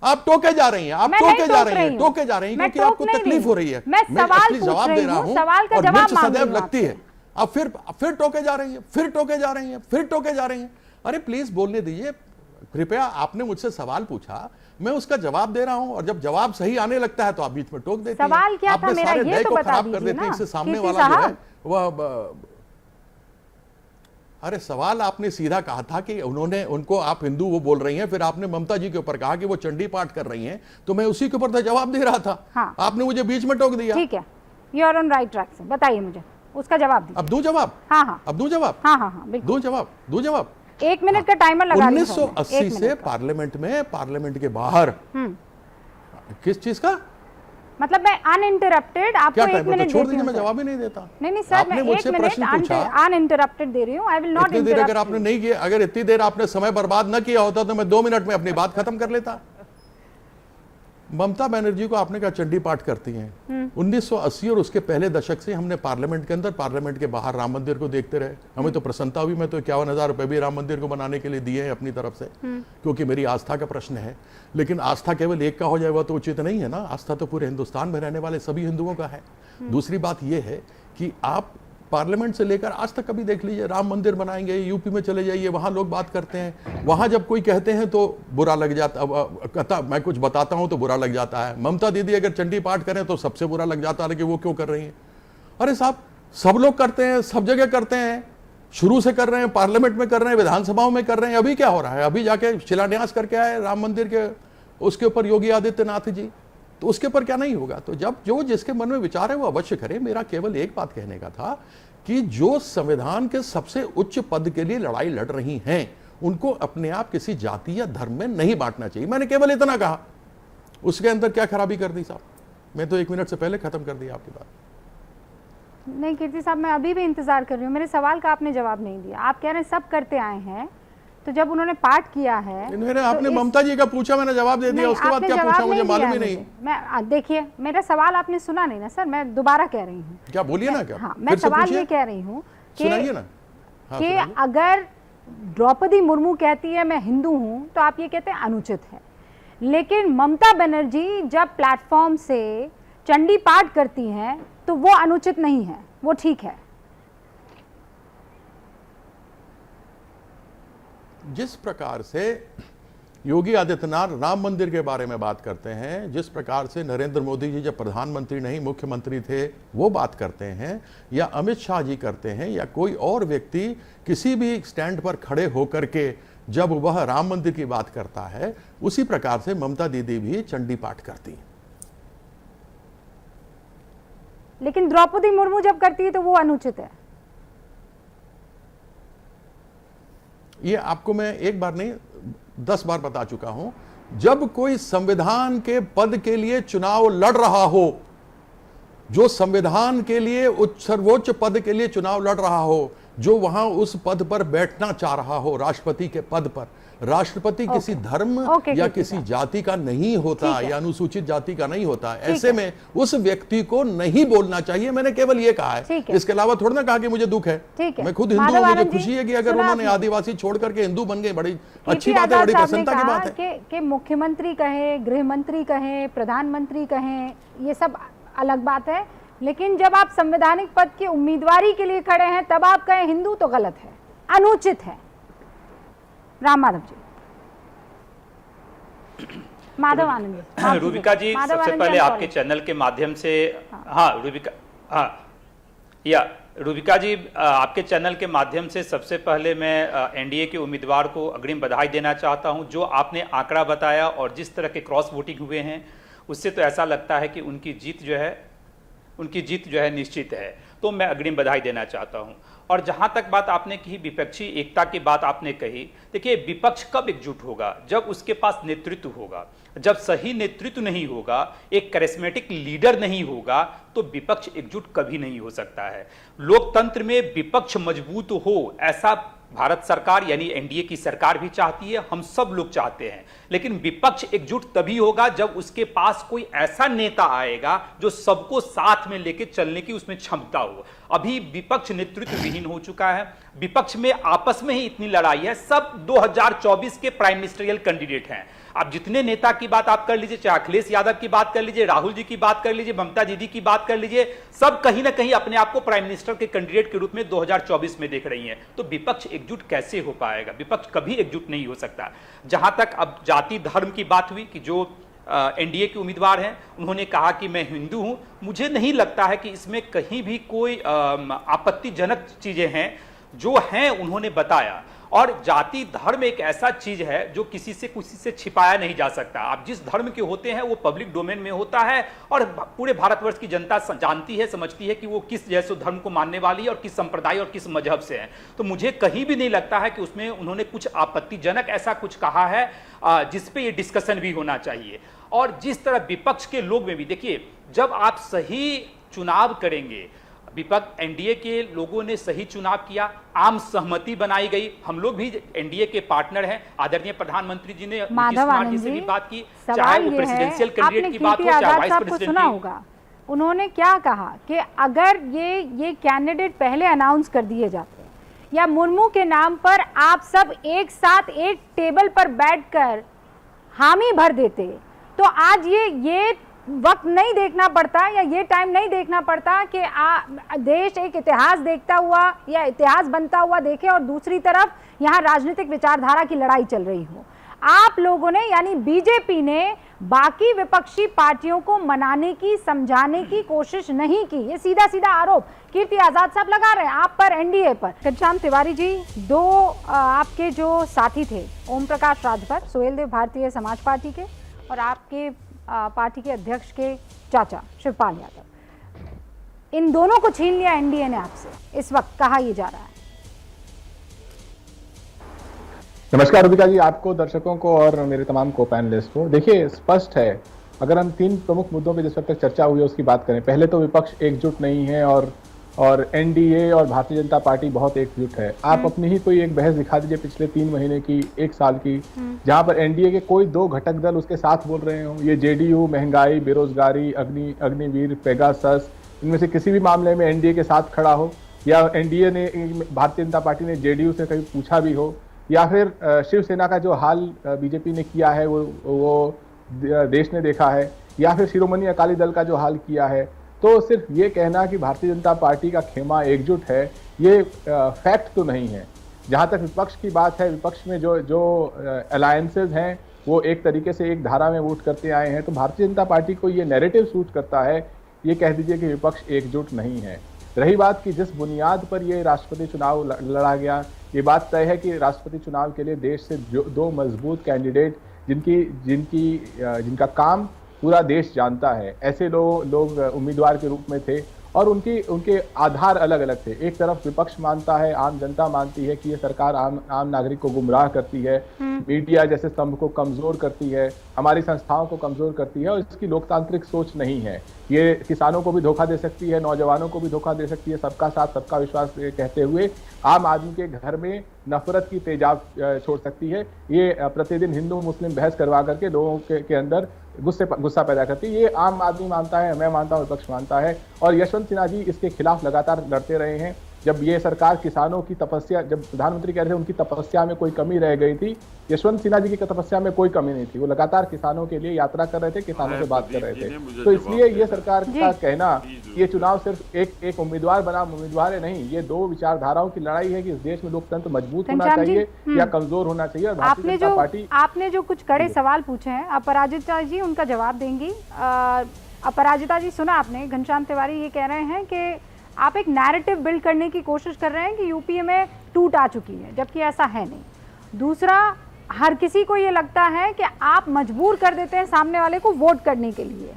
आप टोके जा रही हैं, आप टोके जा रही हैं, टोके जा रही हैं, क्योंकि आपको तकलीफ हो रही है। मैं सवाल जवाब दे रहा हूं, सवाल का जवाब मिर्च सदैव लगती है। अब फिर टोके जा रही हैं, फिर टोके जा रही हैं, फिर टोके जा रही हैं। अरे प्लीज बोलने दीजिए, कृपया, आपने मुझसे सवाल पूछा, मैं उसका जवाब दे रहा हूं, और जब जवाब सही आने लगता है तो आप बीच में टोक देते हैं। सवाल क्या था मेरा, सारे ये डे तो को बता खराब कर दीजिए देते ना, हैं। इससे सामने कीर्ति वाला जो है साहब। वह अरे सवाल आपने सीधा कहा था कि उनको आप हिंदू वो बोल रही हैं, फिर आपने ममता जी के ऊपर कहा कि वो चंडी पाठ कर रही हैं, तो मैं उसी के ऊपर जवाब दे रहा था। हाँ। आपने मुझे बीच में टोक दिया। ठीक है, you are on right track से, बताइए मुझे उसका जवाब दीजिए। अब दूं जवाब? हाँ हाँ, अब दूं जवाब? हाँ हाँ हाँ, बिल्कुल दूं जवाब। 1 मिनट का टाइमर लगा लीजिए। 1980 से पार्लियामेंट के बाहर किस चीज का मतलब मैं अनइंटरप्टेड आपको क्या 1 टाइम? मिनट छोड़ देती दीजिए, हूँ मैं सर। जवाब ही नहीं देता। नहीं सर, आपने मैं मुझसे 1 प्रश्न मिनट पूछा, अनइंटरप्टेड दे रही हूँ। आई विल नॉट इतनी देर अगर इंटरप्ट। आपने नहीं किया, अगर इतनी देर आपने समय बर्बाद न किया होता तो मैं 2 मिनट में अपनी बात खत्म कर लेता। ममता बनर्जी को आपने कहा चंडी पाठ करती हैं। 1980 और उसके पहले दशक से हमने पार्लियामेंट के अंदर, पार्लियामेंट के बाहर राम मंदिर को देखते रहे। हमें तो प्रसन्नता हुई, मैं तो 51,000 रुपए भी राम मंदिर को बनाने के लिए दिए हैं अपनी तरफ से, क्योंकि मेरी आस्था का प्रश्न है। लेकिन आस्था केवल एक का हो जाए वह तो उचित नहीं है ना। आस्था तो पूरे हिंदुस्तान में रहने वाले सभी हिंदुओं का है। दूसरी बात यह है कि आप पार्लियामेंट से लेकर आज तक कभी देख लीजिए, राम मंदिर बनाएंगे, यूपी में चले जाइए, वहां लोग बात करते हैं, वहां जब कोई कहते हैं तो बुरा लग जाता, कहता मैं कुछ बताता हूं तो बुरा लग जाता है। ममता दीदी अगर चंडी पाठ करें तो सबसे बुरा लग जाता है कि वो क्यों कर रही हैं। अरे साहब, सब लोग करते हैं, सब जगह करते हैं, शुरू से कर रहे हैं, पार्लियामेंट में कर रहे हैं, विधानसभाओं में कर रहे हैं। अभी क्या हो रहा है? अभी जाके शिलान्यास करके आए राम मंदिर के, उसके ऊपर योगी आदित्यनाथ जी, तो उसके ऊपर क्या नहीं होगा? तो जब जो जिसके मन में विचार है वो अवश्य करे। मेरा केवल एक बात कहने का था कि जो संविधान के सबसे उच्च पद के लिए लड़ाई लड़ रही हैं, उनको अपने आप किसी जाति या धर्म में नहीं बांटना चाहिए। मैंने केवल इतना कहा, उसके अंदर क्या खराबी कर दी साहब? मैं तो 1 मिनट से पहले खत्म कर दिया आपकी बात। नहीं कीर्ति साहब, मैं अभी भी इंतजार कर रही हूँ। मेरे सवाल का आपने जवाब नहीं दिया। आप कह रहे हैं सब करते आए हैं, तो जब उन्होंने पाठ किया है, मैंने आपने ममता जी का पूछा, मैंने जवाब दे दिया। उसके बाद क्या पूछा मुझे मालूम ही नहीं। मैं देखिए, मेरा सवाल आपने सुना नहीं ना सर, मैं दोबारा कह रही हूँ। क्या बोलिए ना? क्या? हाँ, मैं सवाल ये कह रही हूँ सुनाइए ना। कि अगर द्रौपदी मुर्मू कहती है मैं हिंदू हूँ, तो आप ये कहते हैं अनुचित है। लेकिन ममता बनर्जी जब प्लेटफॉर्म से चंडी पाठ करती हैं तो वो अनुचित नहीं है, वो ठीक है। जिस प्रकार से योगी आदित्यनाथ राम मंदिर के बारे में बात करते हैं, जिस प्रकार से नरेंद्र मोदी जी जब प्रधानमंत्री नहीं मुख्यमंत्री थे वो बात करते हैं, या अमित शाह जी करते हैं, या कोई और व्यक्ति किसी भी स्टैंड पर खड़े होकर के जब वह राम मंदिर की बात करता है, उसी प्रकार से ममता दीदी भी चंडी पाठ करती हैं। लेकिन द्रौपदी मुर्मू जब करती है तो वो अनुचित है। ये आपको मैं एक बार नहीं 10 बार बता चुका हूं। जब कोई संविधान के पद के लिए चुनाव लड़ रहा हो, जो संविधान के लिए सर्वोच्च पद के लिए चुनाव लड़ रहा हो, जो वहां उस पद पर बैठना चाह रहा हो, राष्ट्रपति के पद पर, राष्ट्रपति किसी धर्म या किसी जाति का नहीं होता, या अनुसूचित जाति का नहीं होता। ऐसे में उस व्यक्ति को नहीं बोलना चाहिए। मैंने केवल ये कहा है, इसके अलावा थोड़ा ना कहा कि मुझे दुख है। मैं खुद हिंदू हूं, मुझे खुशी है कि अगर उन्होंने आदिवासी छोड़ करके हिंदू बन गए, बड़ी अच्छी बात है, बड़ी प्रसन्नता की बात है। कि मुख्यमंत्री कहें, गृह मंत्री कहें, प्रधानमंत्री कहें, ये सब अलग बात है। लेकिन जब आप संवैधानिक पद की उम्मीदवारी के लिए खड़े हैं तब आप कहें हिंदू, तो गलत है, अनुचित है। राम माधव जी, माधव आनंद, रूबिका जी, सबसे पहले आपके चैनल के माध्यम से, रूबिका जी, आपके चैनल के माध्यम से सबसे पहले मैं एनडीए के उम्मीदवार को अग्रिम बधाई देना चाहता हूं। जो आपने आंकड़ा बताया और जिस तरह के क्रॉस वोटिंग हुए हैं, उससे तो ऐसा लगता है कि उनकी जीत जो है निश्चित है। तो मैं अग्रिम बधाई देना चाहता हूं। और जहां तक बात आपने कही, विपक्षी एकता की बात आपने कही, देखिए विपक्ष कब एकजुट होगा? जब उसके पास नेतृत्व होगा। जब सही नेतृत्व नहीं होगा, एक करिश्मेटिक लीडर नहीं होगा, तो विपक्ष एकजुट कभी नहीं हो सकता है। लोकतंत्र में विपक्ष मजबूत हो, ऐसा भारत सरकार यानी एनडीए की सरकार भी चाहती है, हम सब लोग चाहते हैं। लेकिन विपक्ष एकजुट तभी होगा जब उसके पास कोई ऐसा नेता आएगा जो सबको साथ में लेके चलने की उसमें क्षमता हो। अभी विपक्ष नेतृत्व विहीन हो चुका है, विपक्ष में आपस में ही इतनी लड़ाई है। सब 2024 के प्राइम मिनिस्टरियल कैंडिडेट हैं। आप जितने नेता की बात आप कर लीजिए, चाहे अखिलेश यादव की बात कर लीजिए, राहुल जी की बात कर लीजिए, ममता दीदी की बात कर लीजिए, सब कहीं ना कहीं अपने आप को प्राइम मिनिस्टर के कैंडिडेट के रूप में 2024 में देख रही हैं। तो विपक्ष एकजुट कैसे हो पाएगा? विपक्ष कभी एकजुट नहीं हो सकता। जहां तक अब जाति धर्म की बात हुई कि जो एनडीए के उम्मीदवार हैं, उन्होंने कहा कि मैं हिंदू हूं, मुझे नहीं लगता है कि इसमें कहीं भी कोई आपत्तिजनक चीजें हैं। जो हैं उन्होंने बताया। और जाति धर्म एक ऐसा चीज है जो किसी से छिपाया नहीं जा सकता। आप जिस धर्म के होते हैं वो पब्लिक डोमेन में होता है और पूरे भारतवर्ष की जनता जानती है, समझती है कि वो किस जैसे धर्म को मानने वाली है और किस संप्रदाय और किस मजहब से है। तो मुझे कहीं भी नहीं लगता है कि उसमें उन्होंने कुछ आपत्तिजनक ऐसा कुछ कहा है जिसपे ये डिस्कशन भी होना चाहिए। और जिस तरह विपक्ष के लोग में भी देखिए, जब आप सही चुनाव करेंगे, विपक्ष एनडीए के लोगों ने सही चुनाव किया, आम सहमति बनाई गई। हम लोग भी एनडीए के पार्टनर हैं। आदरणीय प्रधानमंत्री जी ने नीतीश कुमार जी से भी बात की, चाहे वो प्रेसिडेंशियल कैंडिडेट की बात हो, चाहे वाइस प्रेसिडेंट सुना होगा उन्होंने क्या कहा कि अगर ये कैंडिडेट पहले अनाउंस कर दिए जाते या मुर्मू के नाम पर आप सब एक साथ एक टेबल पर बैठकर हामी भर देते तो आज ये वक्त नहीं देखना पड़ता या ये टाइम नहीं देखना पड़ता कि देश एक इतिहास देखता हुआ या इतिहास बनता हुआ देखे और दूसरी तरफ यहाँ राजनीतिक विचारधारा की लड़ाई चल रही हो। आप लोगों ने यानी बीजेपी ने बाकी विपक्षी पार्टियों को मनाने की, समझाने की कोशिश नहीं की। ये सीधा सीधा आरोप कीर्ति आजाद साहब लगा रहे हैं आप पर, एनडीए पर। घनश्याम तिवारी जी, दो आपके जो साथी थे, ओम प्रकाश राजभर, सोहेल देव भारतीय समाज पार्टी के, और आपके पार्टी के अध्यक्ष के चाचा शिवपाल यादव, इन दोनों को छीन लिया एनडीए ने आपसे, इस वक्त कहा यह जा रहा है। नमस्कार रुबिका जी, आपको, दर्शकों को और मेरे तमाम को पैनलिस्ट को। देखिए, स्पष्ट है, अगर हम तीन प्रमुख मुद्दों पे जिस वक्त तक चर्चा हुई है उसकी बात करें, पहले तो विपक्ष एकजुट नहीं है और एनडीए और भारतीय जनता पार्टी बहुत एकजुट है। आप अपनी ही कोई एक बहस दिखा दीजिए पिछले 3 महीने की, 1 साल की, जहां पर एनडीए के कोई 2 घटक दल उसके साथ बोल रहे हो। ये जेडीयू महंगाई, बेरोजगारी, अग्निवीर, पेगासस, इनमें से किसी भी मामले में एनडीए के साथ खड़ा हो, या एनडीए ने, भारतीय जनता पार्टी ने जेडीयू से कहीं पूछा भी हो, या फिर शिवसेना का जो हाल बीजेपी ने किया है वो देश ने देखा है, या फिर शिरोमणि अकाली दल का जो हाल किया है। तो सिर्फ ये कहना कि भारतीय जनता पार्टी का खेमा एकजुट है, ये फैक्ट तो नहीं है। जहां तक विपक्ष की बात है, विपक्ष में जो अलायंसेज हैं वो एक तरीके से एक धारा में वोट करते आए हैं। तो भारतीय जनता पार्टी को ये नैरेटिव सूट करता है, ये कह दीजिए कि विपक्ष एकजुट नहीं है। रही बात कि जिस बुनियाद पर ये राष्ट्रपति चुनाव लड़ा गया, ये बात तय है कि राष्ट्रपति चुनाव के लिए देश से 2 मजबूत कैंडिडेट, जिनका काम पूरा देश जानता है, ऐसे लोग उम्मीदवार के रूप में थे और उनके आधार अलग अलग थे। एक तरफ विपक्ष मानता है, आम जनता मानती है कि ये सरकार आम नागरिक को गुमराह करती है, मीडिया जैसे स्तंभ को कमजोर करती है, हमारी संस्थाओं को कमजोर करती है और इसकी लोकतांत्रिक सोच नहीं है। ये किसानों को भी धोखा दे सकती है, नौजवानों को भी धोखा दे सकती है। सबका साथ सबका विश्वास कहते हुए आम आदमी के घर में नफरत की तेजाब छोड़ सकती है। ये प्रतिदिन हिंदू मुस्लिम बहस करवा करके लोगों के अंदर गुस्सा पैदा करती है। ये आम आदमी मानता है, मैं मानता हूं, विपक्ष मानता है। और यशवंत सिन्हा जी इसके खिलाफ लगातार लड़ते रहे हैं। जब ये सरकार किसानों की तपस्या, जब प्रधानमंत्री कह रहे थे उनकी तपस्या में कोई कमी रह गई थी, यशवंत सिन्हा जी की तपस्या में कोई कमी नहीं थी। वो लगातार किसानों के लिए यात्रा कर रहे थे, किसानों से बात कर रहे थे। तो इसलिए ये सरकार का कहना, ये चुनाव सिर्फ एक उम्मीदवार बनाम उम्मीदवार है नहीं, ये 2 विचारधाराओं की लड़ाई है कि इस देश में लोकतंत्र मजबूत होना चाहिए या कमजोर होना चाहिए। और भारतीय जनता पार्टी, आपने जो कुछ कड़े सवाल पूछे हैं, अपराजिता जी उनका जवाब देंगी। अपराजिता जी, सुना आपने, घनश्याम तिवारी ये कह रहे हैं कि आप एक नैरेटिव बिल्ड करने की कोशिश कर रहे हैं कि यूपीए में टूट आ चुकी है, जबकि ऐसा है नहीं। दूसरा, हर किसी को ये लगता है कि आप मजबूर कर देते हैं सामने वाले को वोट करने के लिए।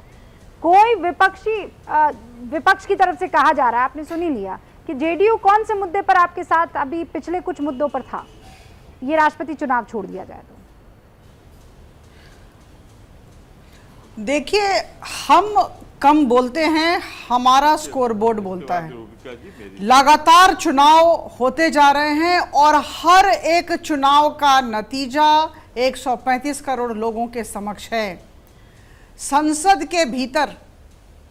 कोई विपक्ष की तरफ से कहा जा रहा है, आपने सुन ही लिया, कि जेडीयू कौन से मुद्दे पर आपके साथ अभी पिछले कुछ मुद्दों पर था, ये राष्ट्रपति चुनाव छोड़ दिया जाए तो? देखिए, हम कम बोलते हैं, हमारा स्कोर बोर्ड बोलता है। लगातार चुनाव होते जा रहे हैं और हर एक चुनाव का नतीजा 135 करोड़ लोगों के समक्ष है। संसद के भीतर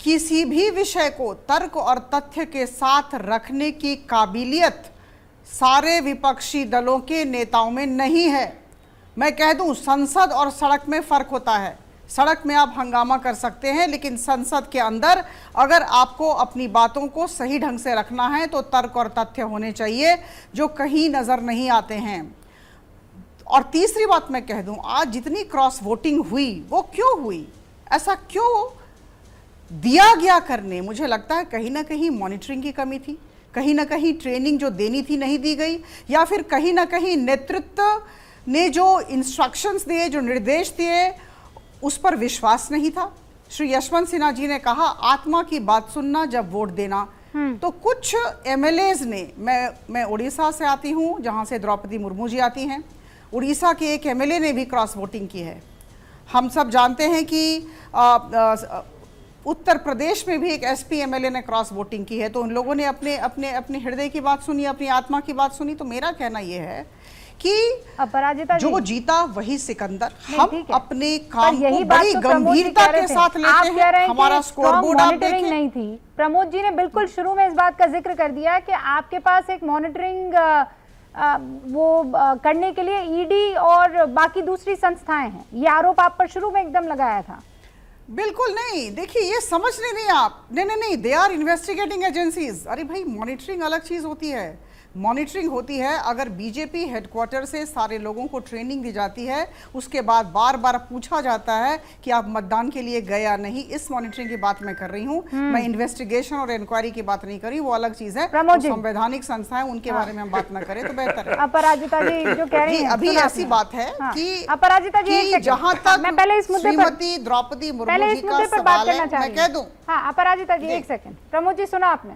किसी भी विषय को तर्क और तथ्य के साथ रखने की काबिलियत सारे विपक्षी दलों के नेताओं में नहीं है। मैं कह दूं, संसद और सड़क में फर्क होता है। सड़क में आप हंगामा कर सकते हैं, लेकिन संसद के अंदर अगर आपको अपनी बातों को सही ढंग से रखना है तो तर्क और तथ्य होने चाहिए, जो कहीं नजर नहीं आते हैं। और तीसरी बात मैं कह दूं, आज जितनी क्रॉस वोटिंग हुई वो क्यों हुई, ऐसा क्यों दिया गया करने? मुझे लगता है कहीं ना कहीं मॉनिटरिंग की कमी थी, कहीं ना कहीं ट्रेनिंग जो देनी थी नहीं दी गई, या फिर कहीं ना कहीं नेतृत्व ने जो इंस्ट्रक्शंस दिए, जो निर्देश दिए, उस पर विश्वास नहीं था। श्री यशवंत सिन्हा जी ने कहा आत्मा की बात सुनना जब वोट देना। तो कुछ एमएलएज ने, मैं उड़ीसा से आती हूं जहां से द्रौपदी मुर्मू जी आती हैं, उड़ीसा के एक एमएलए ने भी क्रॉस वोटिंग की है। हम सब जानते हैं कि उत्तर प्रदेश में भी एक एसपी एमएलए ने क्रॉस वोटिंग की है। तो उन लोगों ने अपने अपने अपने हृदय की बात सुनी, अपनी आत्मा की बात सुनी। तो मेरा कहना यह है कि जो जीता वही सिकंदर। हम अपने काम को बड़ी गंभीरता के साथ लेते हैं। हमारा स्कोर बोर्ड आप देखें, नहीं थी। प्रमोद जी ने बिल्कुल शुरू में इस बात का जिक्र कर दिया कि आपके पास एक मॉनिटरिंग करने के लिए ईडी और बाकी दूसरी संस्थाएं हैं। ये आरोप आप पर शुरू में एकदम लगाया था। बिल्कुल नहीं, देखिए ये समझ नहीं आप, नहीं, दे आर इन्वेस्टिगेटिंग एजेंसीज। अरे भाई, मॉनिटरिंग अलग चीज होती है। मॉनिटरिंग होती है अगर बीजेपी हेडक्वार्टर से सारे लोगों को ट्रेनिंग दी जाती है, उसके बाद बार बार पूछा जाता है कि आप मतदान के लिए गए या नहीं। इस मॉनिटरिंग की बात मैं कर रही हूँ, मैं इन्वेस्टिगेशन और इंक्वायरी की बात नहीं कर री, वो अलग चीज है। तो संवैधानिक संस्था है, उनके बारे में हम बात न करें तो बेहतर है। अपराजिता जी जो कह रही हैं, अभी ऐसी बात है कि अपराजिता जी जहां तक मैं पहले इस मुद्दे पर श्रीमती द्रौपदी मुर्मू जी का सवाल है, मैं कह दूं। हाँ, अपराजिता जी एक सेकंड। प्रमोद जी सुना आपने?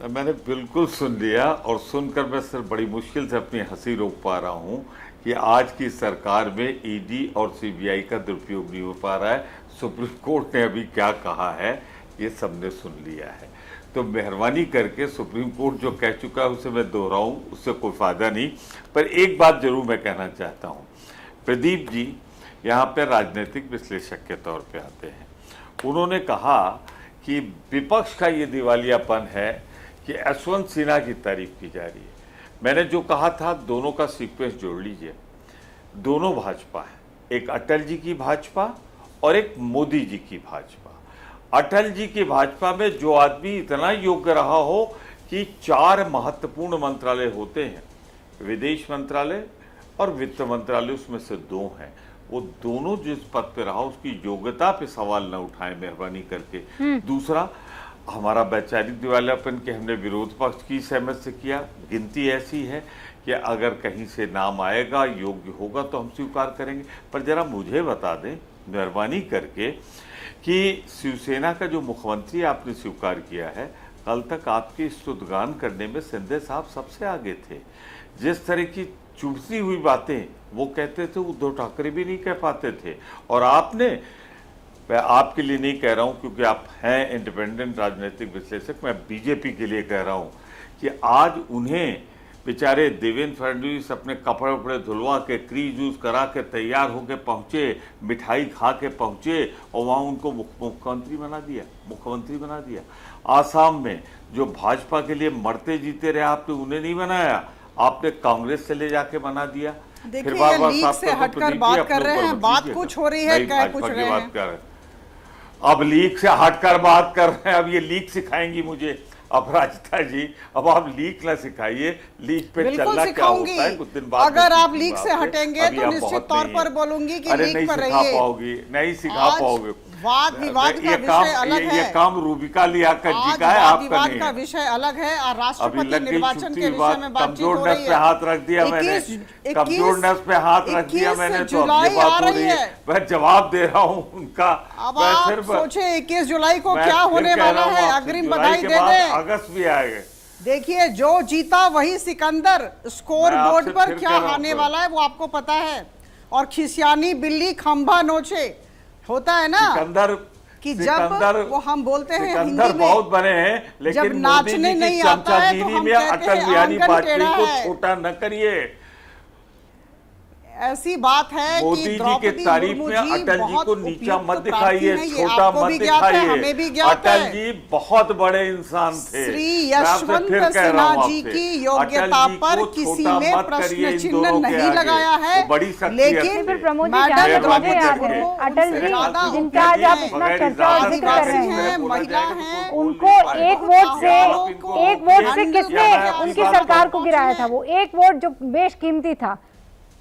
मैंने बिल्कुल सुन लिया, और सुनकर मैं सिर्फ बड़ी मुश्किल से अपनी हंसी रोक पा रहा हूं कि आज की सरकार में ईडी और सीबीआई का दुरुपयोग नहीं हो पा रहा है। सुप्रीम कोर्ट ने अभी क्या कहा है ये सबने सुन लिया है। तो मेहरबानी करके सुप्रीम कोर्ट जो कह चुका है उसे मैं दोहराऊं, उससे कोई फायदा नहीं। पर एक बात जरूर मैं कहना चाहता हूँ, प्रदीप जी यहाँ पर राजनीतिक विश्लेषक के तौर पर आते हैं। उन्होंने कहा कि विपक्ष का ये दिवालियापन है कि यशवंत सिन्हा की तारीफ की जा रही है। मैंने जो कहा था, दोनों का सीक्वेंस जोड़ लीजिए। दोनों भाजपा है, एक अटल जी की भाजपा और एक मोदी जी की भाजपा। अटल जी की भाजपा में जो आदमी इतना योग्य रहा हो कि 4 महत्वपूर्ण मंत्रालय होते हैं, विदेश मंत्रालय और वित्त मंत्रालय, उसमें से 2 हैं, वो दोनों जिस पद पे रहा उसकी योग्यता पे सवाल न उठाएं मेहरबानी करके। दूसरा, हमारा वैचारिक दिवालियापन के हमने विरोध पक्ष की सहमत से किया। गिनती ऐसी है कि अगर कहीं से नाम आएगा, योग्य होगा तो हम स्वीकार करेंगे। पर जरा मुझे बता दें मेहरबानी करके कि शिवसेना का जो मुख्यमंत्री आपने स्वीकार किया है, कल तक आपके स्तुतिगान करने में सिंधे साहब सबसे आगे थे। जिस तरह की चुभती हुई बातें वो कहते थे, उद्धव ठाकरे भी नहीं कह पाते थे। और आपने, मैं आपके लिए नहीं कह रहा हूं क्योंकि आप हैं इंडिपेंडेंट राजनीतिक विश्लेषक, मैं बीजेपी के लिए कह रहा हूं कि आज उन्हें बेचारे देवेंद्र फडणवीस अपने कपड़े उपड़े धुलवा के, क्रीज यूज करा के तैयार होके पहुंचे, मिठाई खा के पहुंचे, और वहां उनको मुख्यमंत्री बना दिया। आसाम में जो भाजपा के लिए मरते जीते रहे, आपने उन्हें नहीं बनाया, आपने कांग्रेस से ले जाके बना दिया। देखिए, लीक से हटकर बात कर रहे हैं, बात कुछ हो रही है, कह कुछ रहे हैं। अब लीक से हटकर बात कर रहे हैं, अब ये लीक सिखाएंगी मुझे अपराजिता जी। अब आप लीक ना सिखाइए, लीक पे चलना क्या होता है कुछ दिन बाद। अगर आप लीक से हटेंगे तो निश्चित तौर पर बोलूंगी कि लीक पर रहिए। नहीं सिखा पाओगे। वाद विवाद का विषय अलग है। ये काम रूबिका लियाकत जी का है, आपका विवाद का विषय अलग है। और राष्ट्रपति निर्वाचन के विषय में बातचीत हो रही है। पे हाथ रख दिया मैंने, कमजोरनेस पे हाथ रख दिया मैंने, तो अब ये बात हो रही है, मैं जवाब दे रहा हूँ उनका। अब आप सोचे 21 जुलाई को क्या होने वाला है, अग्रिम बधाई दे दें। अगस्त भी आएगा। देखिए, जो जीता वही सिकंदर। स्कोर बोर्ड पर क्या आने वाला है वो आपको पता है। और खिसियानी बिल्ली खंभा नोचे होता है ना, सिकंदर कि जब वो हम बोलते हैं हिंदी में बहुत बने हैं, लेकिन जब नाचने नहीं आता है तो हम कहते हैं अटल बिहारी वाजपेयी को छोटा न करिए। ऐसी बात है मोदी कि जी के द्रौपदी तारीफ मुर्मू में जी अटल जी बहुत को नीचा उपयुक्त मत प्रार्थी दिखाइए, हैं, ये छोटा आपको मत भी ज्ञात है, दिखाइए। हमें भी ज्ञात अटल है। जी बहुत बड़े इंसान थे। श्री मैं आपसे यशवंत फिर कह रहा सिन्हा हूं जी आपसे, की योग्यता अटल जी पर को किसी छोटा ने मत करिए प्रश्न इन चिन्ह दोनों के नहीं आगे। लगाया है, वो बड़ी शख्सियत लेकिन थे। फिर प्रमोद जी मैडम जहाँ तक द्रौपदी मुझे याद मुर्मू है, उनसे अटल जी ज्यादा जिनका आज आप उपयोगी इतना हैं, चर्चा और जिक्र कर रहे आदिवासी हैं, हैं, महिला हैं, उनको एक वोट से किसने उनकी सरकार को गिराया था? वो एक वोट जो बेशकीमती था।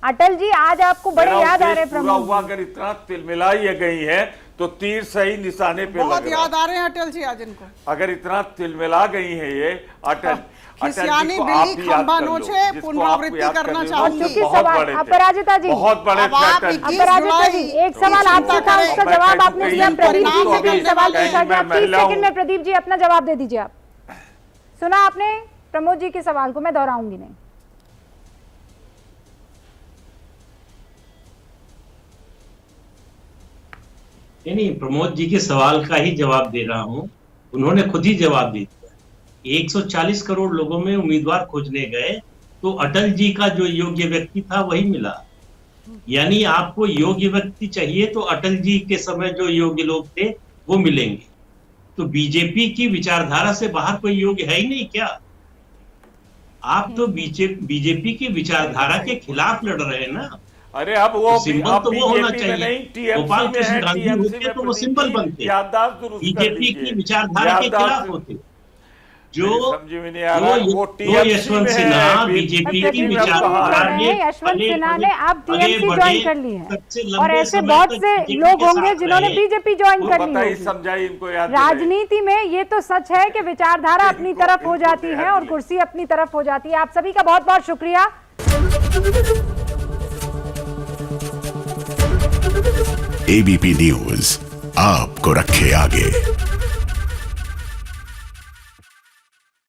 अटल जी आज आपको बड़े मेरा याद आ उद्देश्य रहे पूरा प्रमोद हुआ। जी। अगर इतना तिलमिलाई ये गई है तो तीर सही निशाने पे बहुत लग याद रहा। आ रहे हैं अटल जी आज इनको। अगर इतना तिलमिला गई है ये अटल खिसियानी जी को बिल्ली आप भी याद खंबा कर लो, नोचे, जिसको पुनरावृत्ति आप याद करना कर लो, चाहूंगी। वो चूंकि बहुत सवाल बड़े थे, अपराजिता जी, बहुत बड़े अब थे आप अटल जी। 21 अपराजिता जी, एक सवाल आपसे था, उसका मैं जवाब कहीं आपने कहीं दिया। प्रदीप जी तो से भी अभी सवाल कहीं पूछा गया, मैं 30 महिला सेकंड में हूं। प्रदीप जी अपना जवाब दे दीजिए। आप सुना आपने प्रमोद जी के सवाल को, मैं दोहराऊंगी नहीं। नहीं, प्रमोद जी के सवाल का ही जवाब दे रहा हूं। उन्होंने खुद ही जवाब दे दिया। 140 करोड़ लोगों में उम्मीदवार खोजने गए तो अटल जी का जो योग्य व्यक्ति था वही मिला। यानी आपको योग्य व्यक्ति चाहिए तो अटल जी के समय जो योग्य लोग थे वो मिलेंगे। तो बीजेपी की विचारधारा से बाहर कोई योग्य है ही नहीं क्या? आप तो बीजेपी की विचारधारा के खिलाफ लड़ रहे हैं ना। अरे अब वो तो सिंबल तो वो होना बीजेपी में चाहिए। नहीं, टीएमसी गोपाल में कृष्ण है, गांधी टीएमसी होते में तो वो प्रदीप सिंबल जी, बनते। याददाश्त दुरुस्त कर बीजेपी लीजिए। की विचारधारा के याददाश्त खिलाफ होते। जो समझ में नहीं आ रहा, वो जो टीएमसी यशवंत में सिन्हा है, बीजेपी की प्रदीप जी विचारधारा कह रहे हैं, यशवंत सिन्हा ने अब टीएमसी ज्वाइन कर ली है और ऐसे बहुत से लोग होंगे जिन्होंने बीजेपी ज्वाइन कर ली बताइए, होगी। समझाइए इनको याद दिलाइए। राजनीति में ये तो सच है कि विचारधारा अपनी तरफ हो जाती है और कुर्सी अपनी तरफ हो जाती है। आप सभी का बहुत बहुत शुक्रिया। एबीपी न्यूज आपको रखे आगे।